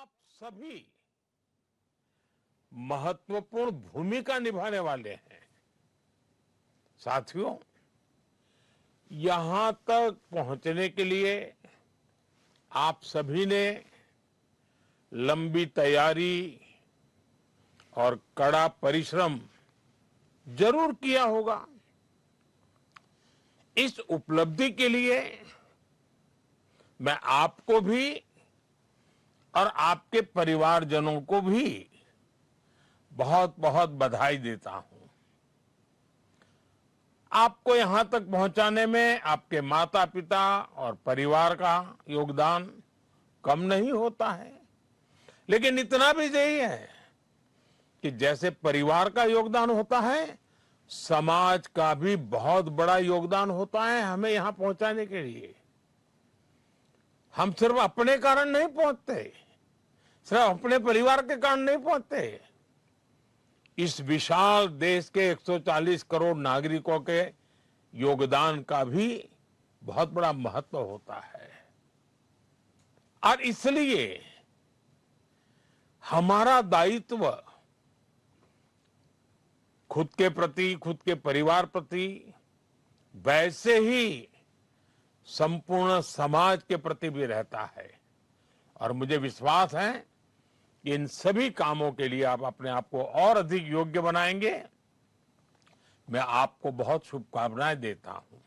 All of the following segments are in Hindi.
आप सभी महत्वपूर्ण भूमिका निभाने वाले हैं। साथियों, यहां तक पहुंचने के लिए आप सभी ने लंबी तैयारी और कड़ा परिश्रम जरूर किया होगा। इस उपलब्धि के लिए मैं आपको भी और आपके परिवारजनों को भी बहुत बहुत बधाई देता हूं। आपको यहां तक पहुंचाने में आपके माता पिता और परिवार का योगदान कम नहीं होता है, लेकिन इतना भी सही है कि जैसे परिवार का योगदान होता है, समाज का भी बहुत बड़ा योगदान होता है हमें यहां पहुंचाने के लिए। हम सिर्फ अपने कारण नहीं पहुंचते, सिर्फ अपने परिवार के कारण नहीं पहुंचते। इस विशाल देश के 140 करोड़ नागरिकों के योगदान का भी बहुत बड़ा महत्व होता है। और इसलिए हमारा दायित्व खुद के प्रति, खुद के परिवार प्रति, वैसे ही संपूर्ण समाज के प्रति भी रहता है। और मुझे विश्वास है कि इन सभी कामों के लिए आप अपने आप को और अधिक योग्य बनाएंगे। मैं आपको बहुत शुभकामनाएं देता हूं।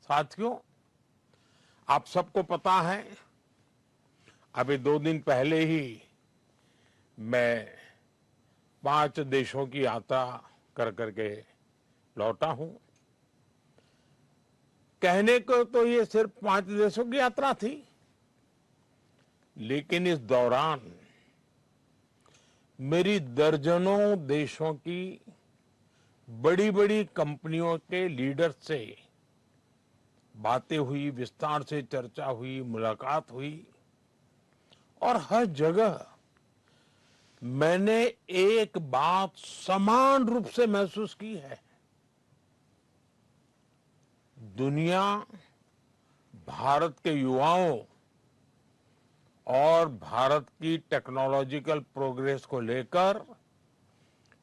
साथियों, आप सबको पता है, अभी 2 दिन पहले ही मैं 5 देशों की यात्रा कर करके लौटा हूं। कहने को तो ये सिर्फ 5 देशों की यात्रा थी, लेकिन इस दौरान मेरी दर्जनों देशों की बड़ी बड़ी कंपनियों के लीडर से बातें हुई, विस्तार से चर्चा हुई, मुलाकात हुई। और हर जगह मैंने एक बात समान रूप से महसूस की है। दुनिया भारत के युवाओं और भारत की टेक्नोलॉजिकल प्रोग्रेस को लेकर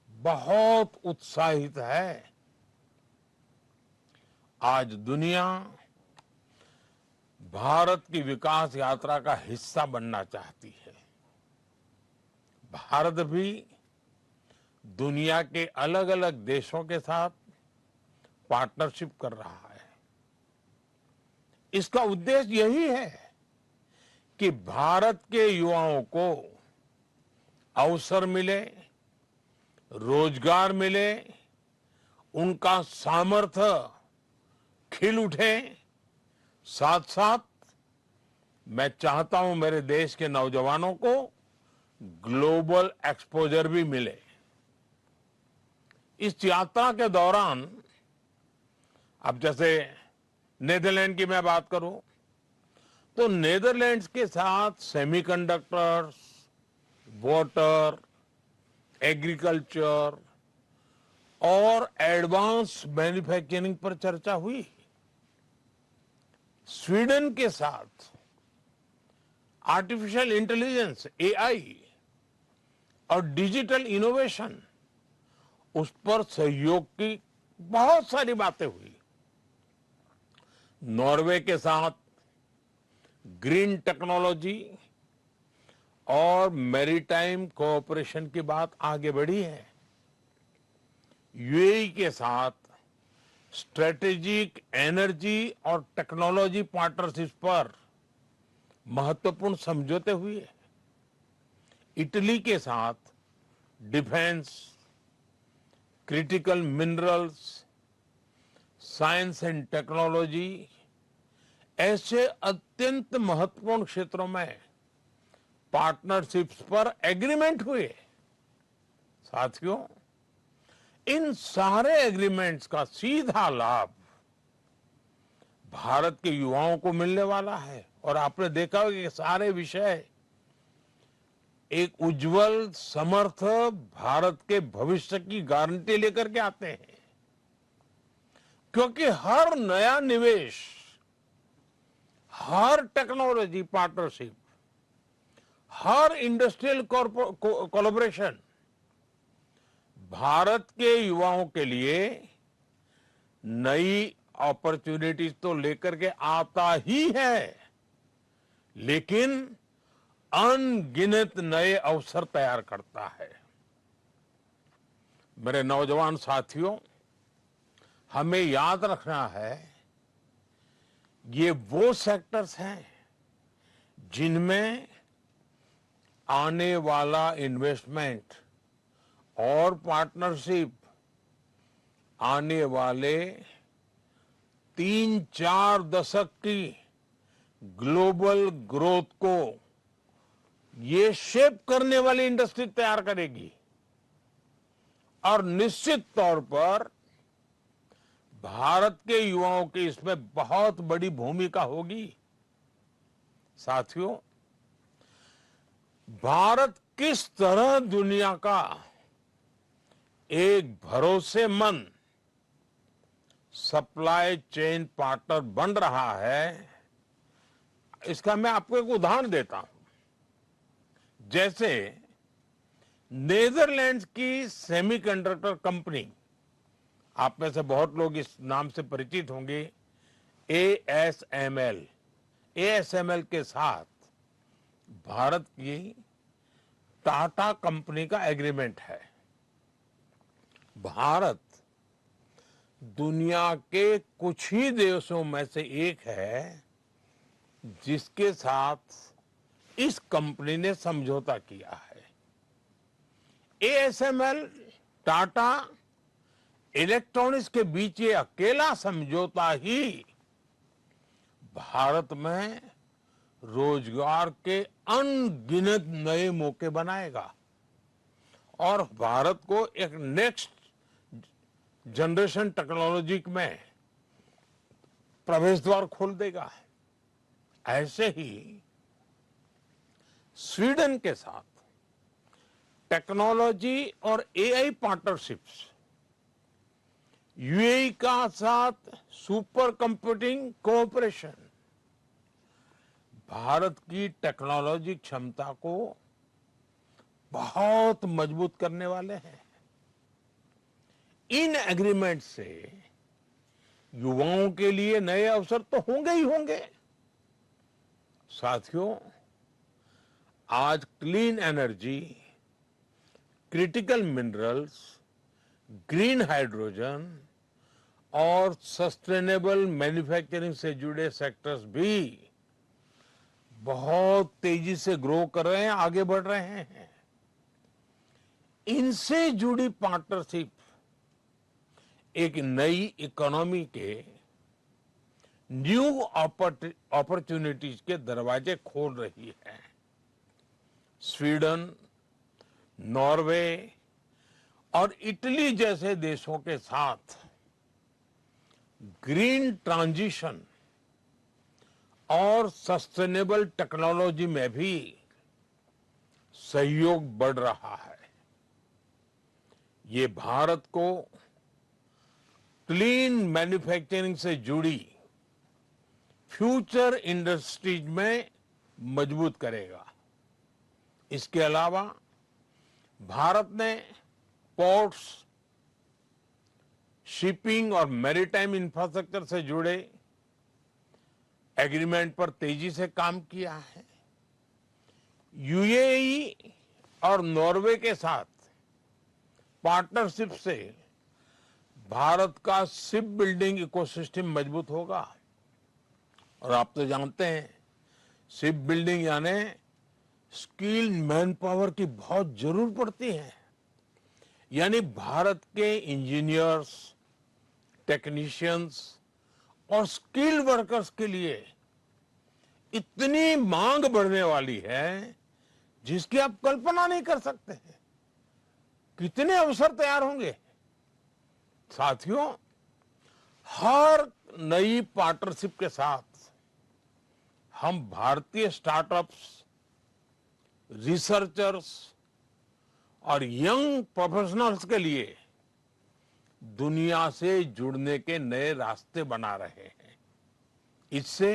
बहुत उत्साहित है। आज दुनिया भारत की विकास यात्रा का हिस्सा बनना चाहती है। भारत भी दुनिया के अलग अलग देशों के साथ पार्टनरशिप कर रहा है। इसका उद्देश्य यही है कि भारत के युवाओं को अवसर मिले, रोजगार मिले, उनका सामर्थ्य खिल उठे। साथ साथ मैं चाहता हूं मेरे देश के नौजवानों को ग्लोबल एक्सपोजर भी मिले। इस यात्रा के दौरान, अब जैसे नेदरलैंड की मैं बात करूं, तो नेदरलैंड्स के साथ सेमीकंडक्टर्स, वाटर, एग्रीकल्चर और एडवांस मैन्युफैक्चरिंग पर चर्चा हुई। स्वीडन के साथ आर्टिफिशियल इंटेलिजेंस, एआई और डिजिटल इनोवेशन, उस पर सहयोग की बहुत सारी बातें हुई। नॉर्वे के साथ ग्रीन टेक्नोलॉजी और मैरीटाइम कोऑपरेशन की बात आगे बढ़ी है। यूएई के साथ स्ट्रेटेजिक एनर्जी और टेक्नोलॉजी पार्टनरशिप पर महत्वपूर्ण समझौते हुए। इटली के साथ defence, critical minerals, science and technology ऐसे अत्यंत महत्वपूर्ण क्षेत्रों में पार्टनरशिप्स पर एग्रीमेंट हुए। साथियों, इन सारे एग्रीमेंट्स का सीधा लाभ भारत के युवाओं को मिलने वाला है। और आपने देखा होगा कि सारे विषय एक उज्जवल, समर्थ भारत के भविष्य की गारंटी लेकर के आते हैं। क्योंकि हर नया निवेश, हर टेक्नोलॉजी पार्टनरशिप, हर इंडस्ट्रियल कोलैबोरेशन भारत के युवाओं के लिए नई अपॉर्चुनिटीज तो लेकर के आता ही है, लेकिन अनगिनत नए अवसर तैयार करता है। मेरे नौजवान साथियों, हमें याद रखना है, ये वो सेक्टर्स हैं जिनमें आने वाला इन्वेस्टमेंट और पार्टनरशिप आने वाले 3-4 दशक की ग्लोबल ग्रोथ को ये शेप करने वाली इंडस्ट्री तैयार करेगी और निश्चित तौर पर भारत के युवाओं की इसमें बहुत बड़ी भूमिका होगी। साथियों, भारत किस तरह दुनिया का एक भरोसेमंद सप्लाई चेन पार्टनर बन रहा है, इसका मैं आपको एक उदाहरण देता हूं। जैसे नेदरलैंड्स की सेमीकंडक्टर कंपनी, आप में से बहुत लोग इस नाम से परिचित होंगे, ASML। ASML के साथ भारत की टाटा कंपनी का एग्रीमेंट है। भारत दुनिया के कुछ ही देशों में से एक है जिसके साथ इस कंपनी ने समझौता किया है। ASML टाटा इलेक्ट्रॉनिक्स के बीच ये अकेला समझौता ही भारत में रोजगार के अनगिनत नए मौके बनाएगा और भारत को एक नेक्स्ट जनरेशन टेक्नोलॉजी में प्रवेश द्वार खोल देगा। ऐसे ही स्वीडन के साथ टेक्नोलॉजी और AI पार्टनरशिप्स, UAE का साथ सुपर कंप्यूटिंग कोऑपरेशन भारत की टेक्नोलॉजी क्षमता को बहुत मजबूत करने वाले हैं। इन एग्रीमेंट से युवाओं के लिए नए अवसर तो होंगे ही होंगे। साथियों, आज clean energy, critical minerals, green hydrogen और सस्टेनेबल मैन्युफैक्चरिंग से जुड़े सेक्टर्स भी बहुत तेजी से ग्रो कर रहे हैं, आगे बढ़ रहे हैं। इनसे जुड़ी पार्टनरशिप एक नई इकोनॉमी के न्यू अपॉर्चुनिटीज के दरवाजे खोल रही है। स्वीडन, नॉर्वे और इटली जैसे देशों के साथ ग्रीन ट्रांजिशन और सस्टेनेबल टेक्नोलॉजी में भी सहयोग बढ़ रहा है। ये भारत को क्लीन मैन्युफैक्चरिंग से जुड़ी फ्यूचर इंडस्ट्रीज में मजबूत करेगा। इसके अलावा भारत ने पोर्ट्स, शिपिंग और मैरीटाइम इंफ्रास्ट्रक्चर से जुड़े एग्रीमेंट पर तेजी से काम किया है। UAE और नॉर्वे के साथ पार्टनरशिप से भारत का शिप बिल्डिंग इकोसिस्टम मजबूत होगा। और आप तो जानते हैं, शिप बिल्डिंग यानी स्किल्ड मैन पावर की बहुत जरूरत पड़ती है। यानी भारत के इंजीनियर्स, टेक्नीशियंस और स्किल्ड वर्कर्स के लिए इतनी मांग बढ़ने वाली है जिसकी आप कल्पना नहीं कर सकते हैं। कितने अवसर तैयार होंगे। साथियों, हर नई पार्टनरशिप के साथ हम भारतीय स्टार्टअप्स, रिसर्चर्स और यंग प्रोफेशनल्स के लिए दुनिया से जुड़ने के नए रास्ते बना रहे हैं। इससे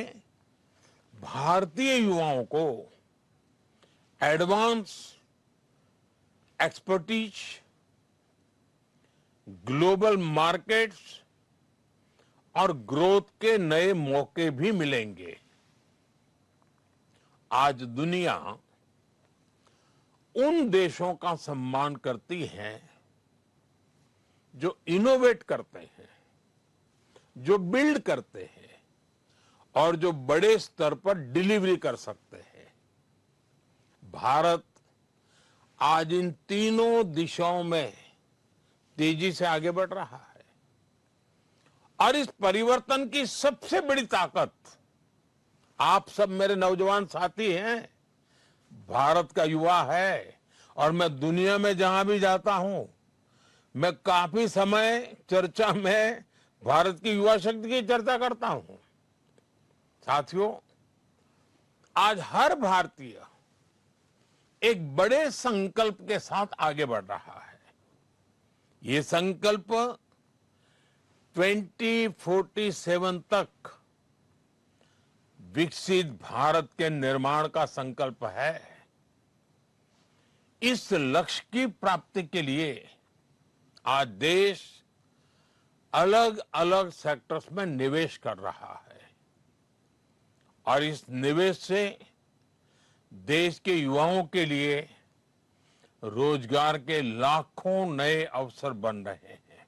भारतीय युवाओं को एडवांस एक्सपर्टीज, ग्लोबल मार्केट्स और ग्रोथ के नए मौके भी मिलेंगे। आज दुनिया उन देशों का सम्मान करती है जो इनोवेट करते हैं, जो बिल्ड करते हैं और जो बड़े स्तर पर डिलीवरी कर सकते हैं। भारत आज इन तीनों दिशाओं में तेजी से आगे बढ़ रहा है और इस परिवर्तन की सबसे बड़ी ताकत आप सब मेरे नौजवान साथी हैं, भारत का युवा है। और मैं दुनिया में जहां भी जाता हूं, मैं काफी समय चर्चा में भारत की युवा शक्ति की चर्चा करता हूं। साथियों, आज हर भारतीय एक बड़े संकल्प के साथ आगे बढ़ रहा है। ये संकल्प 2047 तक विकसित भारत के निर्माण का संकल्प है। इस लक्ष्य की प्राप्ति के लिए आज देश अलग अलग सेक्टर्स में निवेश कर रहा है और इस निवेश से देश के युवाओं के लिए रोजगार के लाखों नए अवसर बन रहे हैं,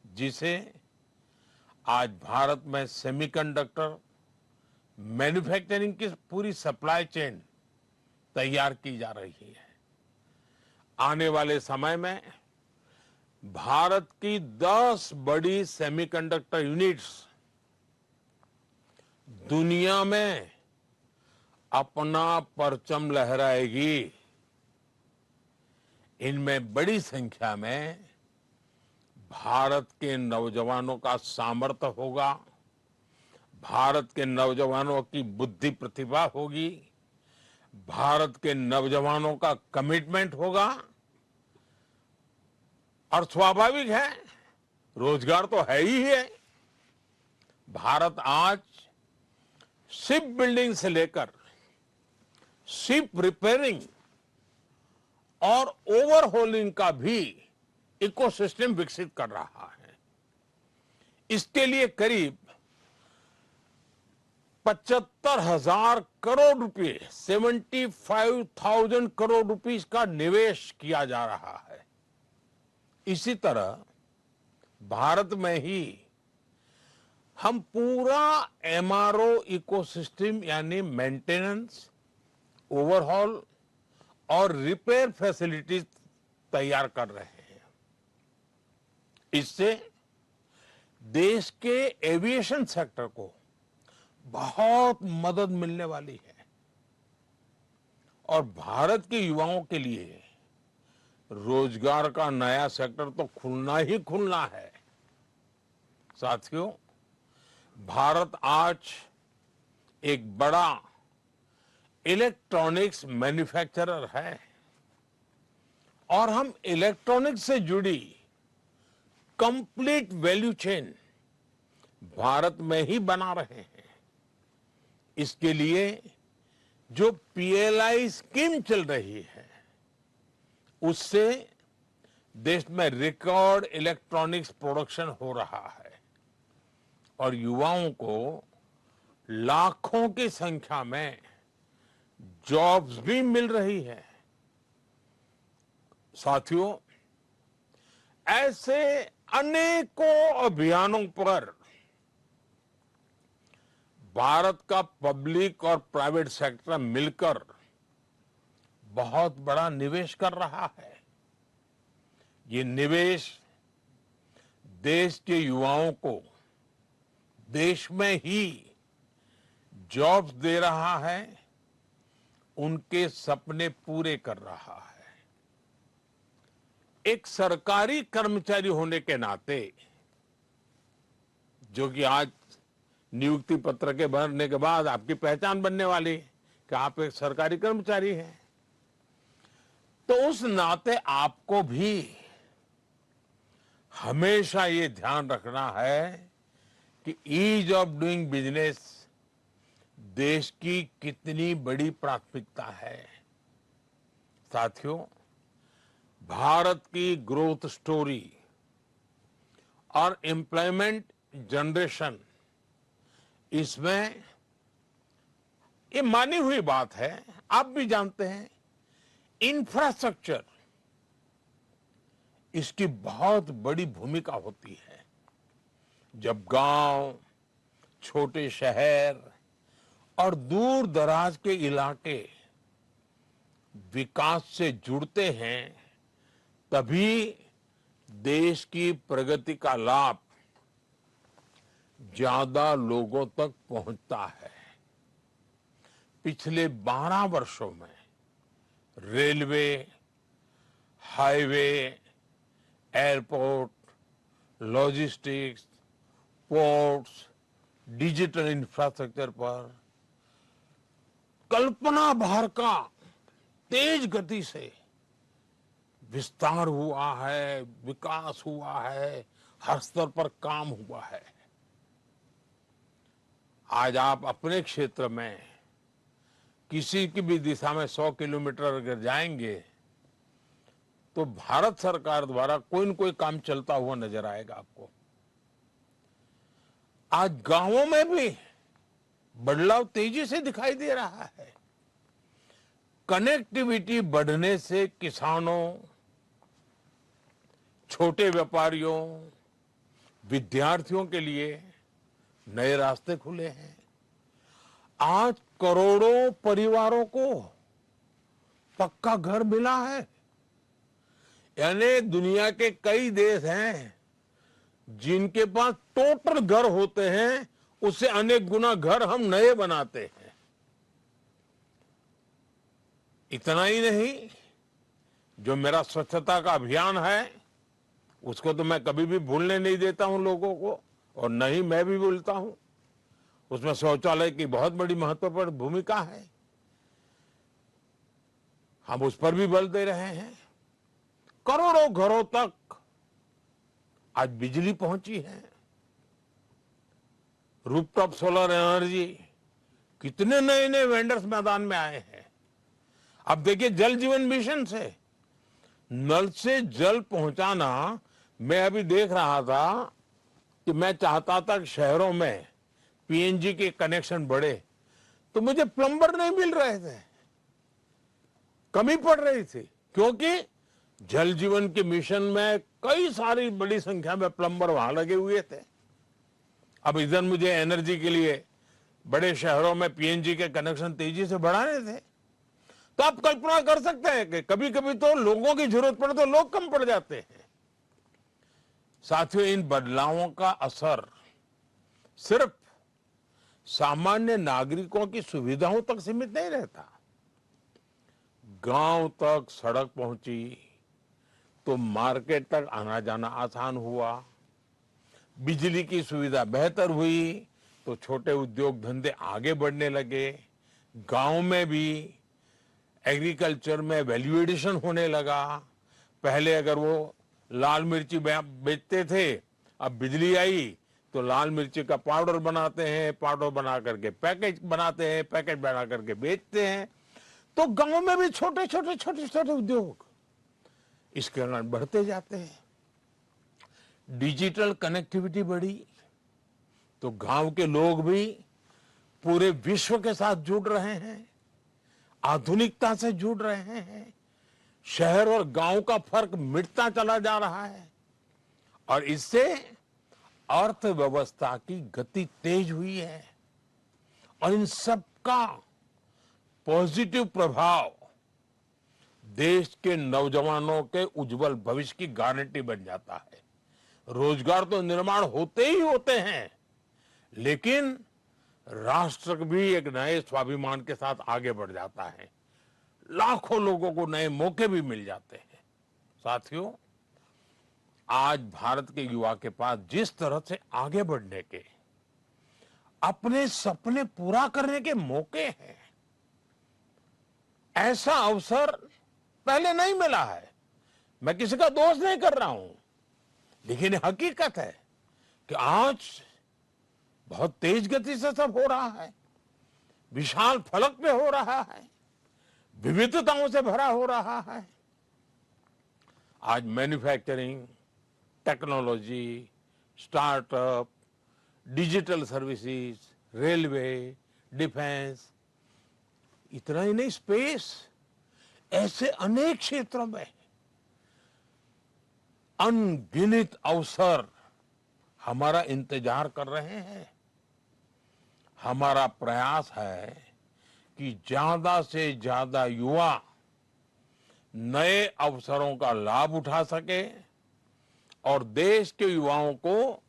जिसे आज भारत में सेमीकंडक्टर मैन्युफैक्चरिंग की पूरी सप्लाई चेन तैयार की जा रही है। आने वाले समय में भारत की 10 बड़ी सेमीकंडक्टर यूनिट्स दुनिया में अपना परचम लहराएगी। इनमें बड़ी संख्या में भारत के नौजवानों का सामर्थ्य होगा, भारत के नौजवानों की बुद्धि प्रतिभा होगी, भारत के नौजवानों का कमिटमेंट होगा और स्वाभाविक है, रोजगार तो है ही है। भारत आज शिप बिल्डिंग से लेकर शिप रिपेयरिंग और ओवरहोलिंग का भी इकोसिस्टम विकसित कर रहा है। इसके लिए करीब 75,000 करोड़ रुपए, 75,000 करोड़ रुपीस का निवेश किया जा रहा है। इसी तरह भारत में ही हम पूरा एमआरओ इकोसिस्टम यानी मेंटेनेंस, ओवरहॉल और रिपेयर फैसिलिटीज तैयार कर रहे हैं। इससे देश के एविएशन सेक्टर को बहुत मदद मिलने वाली है और भारत के युवाओं के लिए रोजगार का नया सेक्टर तो खुलना ही खुलना है। साथियों, भारत आज एक बड़ा इलेक्ट्रॉनिक्स मैन्युफैक्चरर है और हम इलेक्ट्रॉनिक्स से जुड़ी कंप्लीट वैल्यू चेन भारत में ही बना रहे हैं। इसके लिए जो पीएलआई स्कीम चल रही है, उससे देश में रिकॉर्ड इलेक्ट्रॉनिक्स प्रोडक्शन हो रहा है और युवाओं को लाखों की संख्या में जॉब्स भी मिल रही है। साथियों, ऐसे अनेकों अभियानों पर भारत का पब्लिक और प्राइवेट सेक्टर मिलकर बहुत बड़ा निवेश कर रहा है। ये निवेश देश के युवाओं को देश में ही जॉब्स दे रहा है, उनके सपने पूरे कर रहा है। एक सरकारी कर्मचारी होने के नाते, जो कि आज नियुक्ति पत्र के भरने के बाद आपकी पहचान बनने वाली कि आप एक सरकारी कर्मचारी हैं, तो उस नाते आपको भी हमेशा ये ध्यान रखना है कि ईज ऑफ डूइंग बिजनेस देश की कितनी बड़ी प्राथमिकता है। साथियों, भारत की ग्रोथ स्टोरी और एम्प्लॉयमेंट जनरेशन, इसमें ये मानी हुई बात है, आप भी जानते हैं, इंफ्रास्ट्रक्चर इसकी बहुत बड़ी भूमिका होती है। जब गांव, छोटे शहर और दूर दराज के इलाके विकास से जुड़ते हैं, तभी देश की प्रगति का लाभ ज्यादा लोगों तक पहुंचता है। पिछले 12 वर्षों में railway, highway, airport, logistics, ports, digital infrastructure पर कल्पना भर का तेज गति से विस्तार हुआ है, विकास हुआ है, हर स्तर पर काम हुआ है। आज आप अपने क्षेत्र में किसी की भी दिशा में 100 किलोमीटर अगर जाएंगे तो भारत सरकार द्वारा कोई न कोई काम चलता हुआ नजर आएगा आपको। आज गांवों में भी बदलाव तेजी से दिखाई दे रहा है। कनेक्टिविटी बढ़ने से किसानों, छोटे व्यापारियों, विद्यार्थियों के लिए नए रास्ते खुले हैं। आज करोड़ों परिवारों को पक्का घर मिला है। यानी दुनिया के कई देश हैं जिनके पास टोटल घर होते हैं, उससे अनेक गुना घर हम नए बनाते हैं। इतना ही नहीं, जो मेरा स्वच्छता का अभियान है उसको तो मैं कभी भी भूलने नहीं देता हूं लोगों को, और नहीं मैं भी भूलता हूं। उसमें शौचालय की बहुत बड़ी महत्वपूर्ण भूमिका है, हम उस पर भी बल दे रहे हैं। करोड़ों घरों तक आज बिजली पहुंची है। रूफटॉप सोलर एनर्जी, कितने नए नए वेंडर्स मैदान में आए हैं। अब देखिए, जल जीवन मिशन से नल से जल पहुंचाना, मैं अभी देख रहा था कि मैं चाहता था कि शहरों में पीएनजी के कनेक्शन बढ़े, तो मुझे प्लम्बर नहीं मिल रहे थे, कमी पड़ रही थी, क्योंकि जल जीवन के मिशन में कई सारी बड़ी संख्या में प्लम्बर वहां लगे हुए थे। अब इधर मुझे एनर्जी के लिए बड़े शहरों में पीएनजी के कनेक्शन तेजी से बढ़ाने थे। तो आप कल्पना कर सकते हैं कि कभी कभी तो लोगों की जरूरत पड़े तो लोग कम पड़ जाते हैं। साथियों, इन बदलावों का असर सिर्फ सामान्य नागरिकों की सुविधाओं तक सीमित नहीं रहता। गांव तक सड़क पहुंची तो मार्केट तक आना जाना आसान हुआ, बिजली की सुविधा बेहतर हुई तो छोटे उद्योग धंधे आगे बढ़ने लगे, गांव में भी एग्रीकल्चर में वैल्यू एडिशन होने लगा। पहले अगर वो लाल मिर्ची बेचते थे, अब बिजली आई तो लाल मिर्ची का पाउडर बनाते हैं, पाउडर बना करके पैकेज बनाते हैं, पैकेज बना करके बेचते हैं। तो गांव में भी छोटे छोटे उद्योग इसके कारण बढ़ते जाते हैं। डिजिटल कनेक्टिविटी बढ़ी तो गांव के लोग भी पूरे विश्व के साथ जुड़ रहे हैं, आधुनिकता से जुड़ रहे हैं। शहर और गांव का फर्क मिटता चला जा रहा है और इससे अर्थव्यवस्था की गति तेज हुई है। और इन सब का पॉजिटिव प्रभाव देश के नौजवानों के उज्जवल भविष्य की गारंटी बन जाता है। रोजगार तो निर्माण होते ही होते हैं, लेकिन राष्ट्र भी एक नए स्वाभिमान के साथ आगे बढ़ जाता है। लाखों लोगों को नए मौके भी मिल जाते हैं। साथियों, आज भारत के युवा के पास जिस तरह से आगे बढ़ने के, अपने सपने पूरा करने के मौके हैं, ऐसा अवसर पहले नहीं मिला है। मैं किसी का दोष नहीं कर रहा हूं, लेकिन हकीकत है कि आज बहुत तेज गति से सब हो रहा है, विशाल फलक पे हो रहा है। विविधताओं से भरा हो रहा है। आज manufacturing, technology, startup, digital services, railway, defence, इतना ही नहीं, स्पेस, ऐसे अनेक क्षेत्रों में अनगिनत अवसर हमारा इंतजार कर रहे हैं। हमारा प्रयास है कि ज्यादा से ज्यादा युवा नए अवसरों का लाभ उठा सके और देश के युवाओं को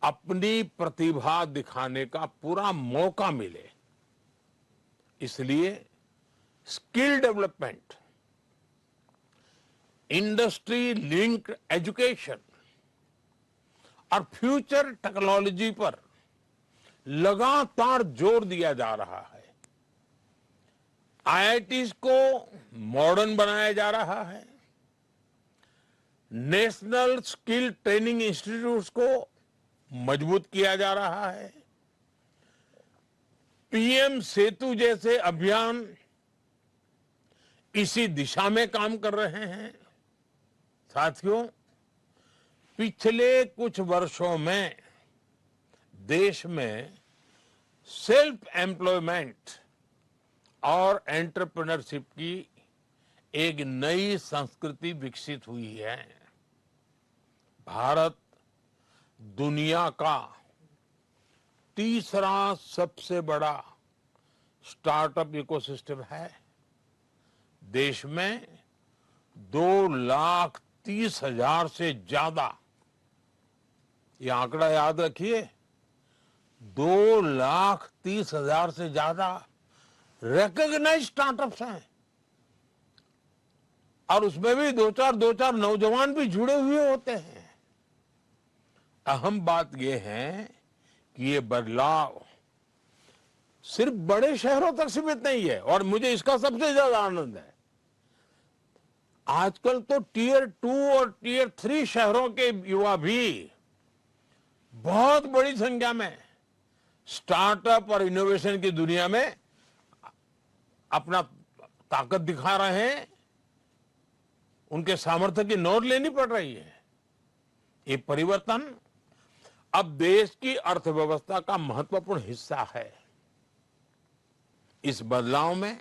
अपनी प्रतिभा दिखाने का पूरा मौका मिले। इसलिए skill development, industry linked education और फ्यूचर टेक्नोलॉजी पर लगातार जोर दिया जा रहा है। आईआईटीज को मॉडर्न बनाया जा रहा है। नेशनल स्किल ट्रेनिंग इंस्टीट्यूट्स को मजबूत किया जा रहा है। पीएम सेतु जैसे अभियान इसी दिशा में काम कर रहे हैं। साथियों, पिछले कुछ वर्षों में देश में सेल्फ एम्प्लॉयमेंट और एंटरप्रेन्योरशिप की एक नई संस्कृति विकसित हुई है। भारत दुनिया का तीसरा सबसे बड़ा स्टार्टअप इकोसिस्टम है। देश में 2,30,000 से ज्यादा, ये आंकड़ा याद रखिए, 2,30,000 से ज्यादा रिकॉग्नाइज्ड स्टार्टअप्स हैं। और उसमें भी दो चार नौजवान भी जुड़े हुए होते हैं। अहम बात यह है कि ये बदलाव सिर्फ बड़े शहरों तक सीमित नहीं है, और मुझे इसका सबसे ज्यादा आनंद है। आजकल तो टियर 2 और टियर 3 शहरों के युवा भी बहुत बड़ी संख्या में स्टार्टअप और इनोवेशन की दुनिया में अपना ताकत दिखा रहे हैं। उनके सामर्थ्य की नोट लेनी पड़ रही है। ये परिवर्तन अब देश की अर्थव्यवस्था का महत्वपूर्ण हिस्सा है। इस बदलाव में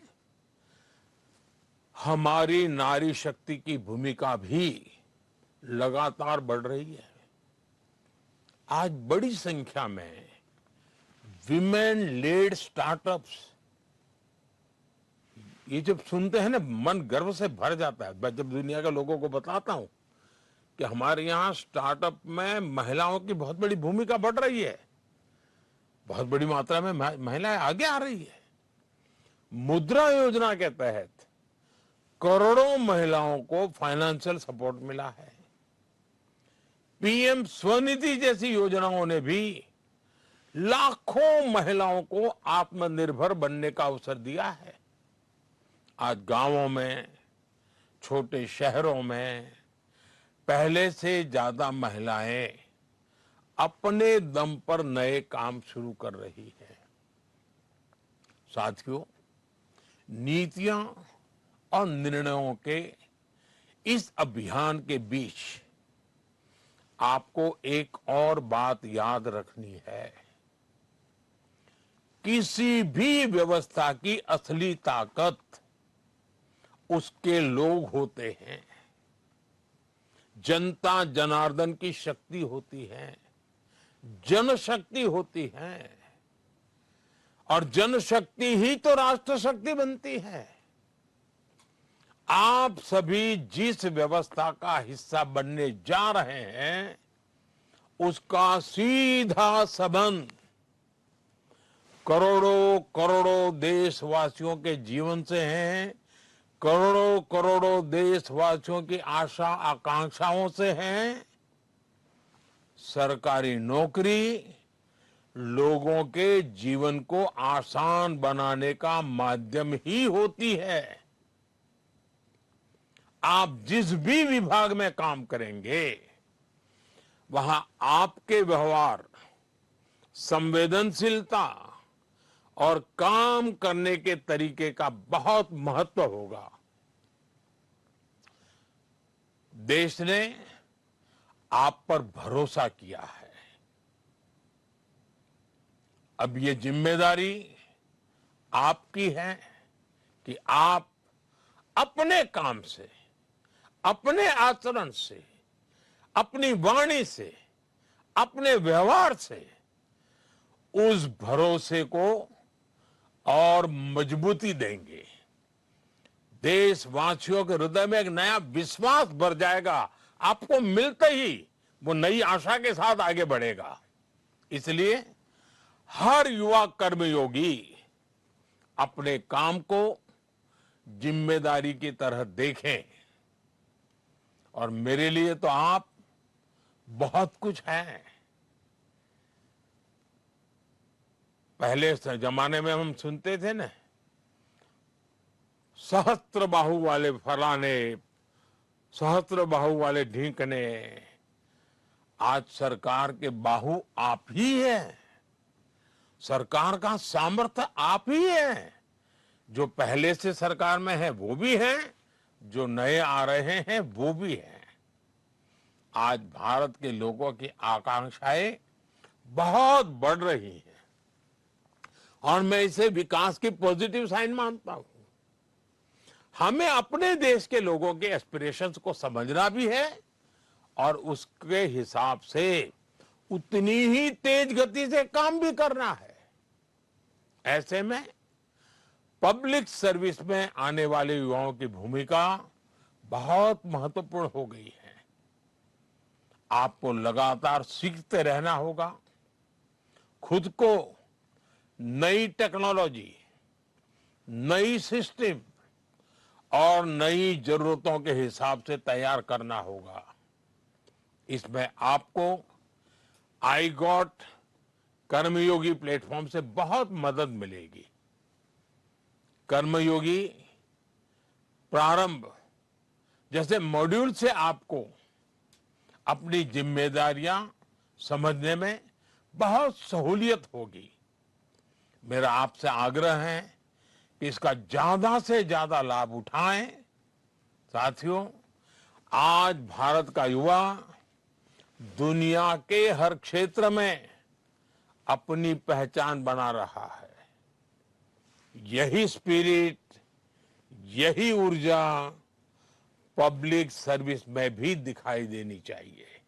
हमारी नारी शक्ति की भूमिका भी लगातार बढ़ रही है। आज बड़ी संख्या में विमेन लेड स्टार्टअप्स, ये जब सुनते हैं ना, मन गर्व से भर जाता है। मैं जब दुनिया के लोगों को बताता हूं कि हमारे यहां स्टार्टअप में महिलाओं की बहुत बड़ी भूमिका बढ़ रही है, बहुत बड़ी मात्रा में महिलाएं आगे आ रही है। मुद्रा योजना के तहत करोड़ों महिलाओं को फाइनेंशियल सपोर्ट मिला है। पीएम स्वनिधि जैसी योजनाओं ने भी लाखों महिलाओं को आत्मनिर्भर बनने का अवसर दिया है। आज गांवों में, छोटे शहरों में पहले से ज्यादा महिलाएं अपने दम पर नए काम शुरू कर रही हैं। साथियों, नीतियां और निर्णयों के इस अभियान के बीच आपको एक और बात याद रखनी है। किसी भी व्यवस्था की असली ताकत उसके लोग होते हैं। जनता जनार्दन की शक्ति होती है, जनशक्ति होती है, और जनशक्ति ही तो राष्ट्र शक्ति बनती है। आप सभी जिस व्यवस्था का हिस्सा बनने जा रहे हैं, उसका सीधा संबंध करोड़ों करोड़ों देशवासियों के जीवन से है, करोड़ों करोड़ों देशवासियों की आशा आकांक्षाओं से है। सरकारी नौकरी लोगों के जीवन को आसान बनाने का माध्यम ही होती है। आप जिस भी विभाग में काम करेंगे, वहां आपके व्यवहार, संवेदनशीलता और काम करने के तरीके का बहुत महत्व होगा। देश ने आप पर भरोसा किया है। अब ये जिम्मेदारी आपकी है कि आप अपने काम से, अपने आचरण से, अपनी वाणी से, अपने व्यवहार से उस भरोसे को और मजबूती देंगे। देशवासियों के हृदय में एक नया विश्वास भर जाएगा। आपको मिलते ही वो नई आशा के साथ आगे बढ़ेगा। इसलिए हर युवा कर्मयोगी अपने काम को जिम्मेदारी की तरह देखें। और मेरे लिए तो आप बहुत कुछ हैं। पहले जमाने में हम सुनते थे ना, सहस्त्र बाहु वाले फलाने, सहस्त्र बाहु वाले ढींकने। आज सरकार के बाहु आप ही हैं। सरकार का सामर्थ्य आप ही है। जो पहले से सरकार में है वो भी है, जो नए आ रहे हैं वो भी है। आज भारत के लोगों की आकांक्षाएं बहुत बढ़ रही हैं और मैं इसे विकास की पॉजिटिव साइन मानता हूं। हमें अपने देश के लोगों के एस्पिरेशंस को समझना भी है और उसके हिसाब से उतनी ही तेज गति से काम भी करना है। ऐसे में पब्लिक सर्विस में आने वाले युवाओं की भूमिका बहुत महत्वपूर्ण हो गई है। आपको लगातार सीखते रहना होगा, खुद को नई टेक्नोलॉजी, नई सिस्टम और नई जरूरतों के हिसाब से तैयार करना होगा। इसमें आपको iGOT कर्मयोगी प्लेटफॉर्म से बहुत मदद मिलेगी। कर्मयोगी प्रारंभ जैसे मॉड्यूल से आपको अपनी जिम्मेदारियां समझने में बहुत सहूलियत होगी। मेरा आपसे आग्रह है कि इसका ज्यादा से ज्यादा लाभ उठाएं। साथियों, आज भारत का युवा दुनिया के हर क्षेत्र में अपनी पहचान बना रहा है। यही स्पिरिट, यही ऊर्जा पब्लिक सर्विस में भी दिखाई देनी चाहिए।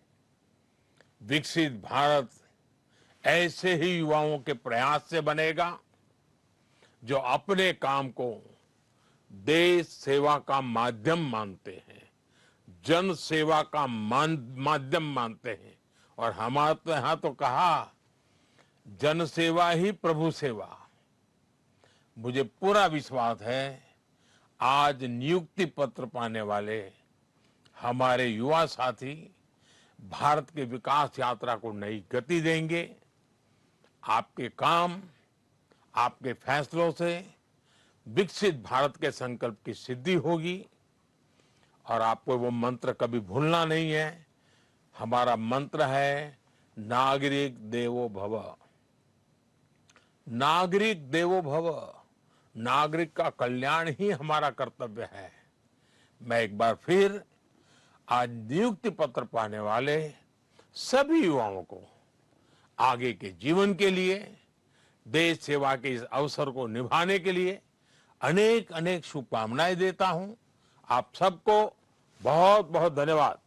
विकसित भारत ऐसे ही युवाओं के प्रयास से बनेगा जो अपने काम को देश सेवा का माध्यम मानते हैं, जन सेवा का माध्यम मानते हैं। और हमारे तो यहां तो कहा, जन सेवा ही प्रभु सेवा। मुझे पूरा विश्वास है आज नियुक्ति पत्र पाने वाले हमारे युवा साथी भारत के विकास यात्रा को नई गति देंगे। आपके काम, आपके फैसलों से विकसित भारत के संकल्प की सिद्धि होगी। और आपको वो मंत्र कभी भूलना नहीं है। हमारा मंत्र है, नागरिक देवो भव। नागरिक देवो भव। नागरिक का कल्याण ही हमारा कर्तव्य है। मैं एक बार फिर आज नियुक्ति पत्र पाने वाले सभी युवाओं को आगे के जीवन के लिए, देश सेवा के इस अवसर को निभाने के लिए अनेक अनेक शुभकामनाएं देता हूं। आप सबको बहुत बहुत धन्यवाद।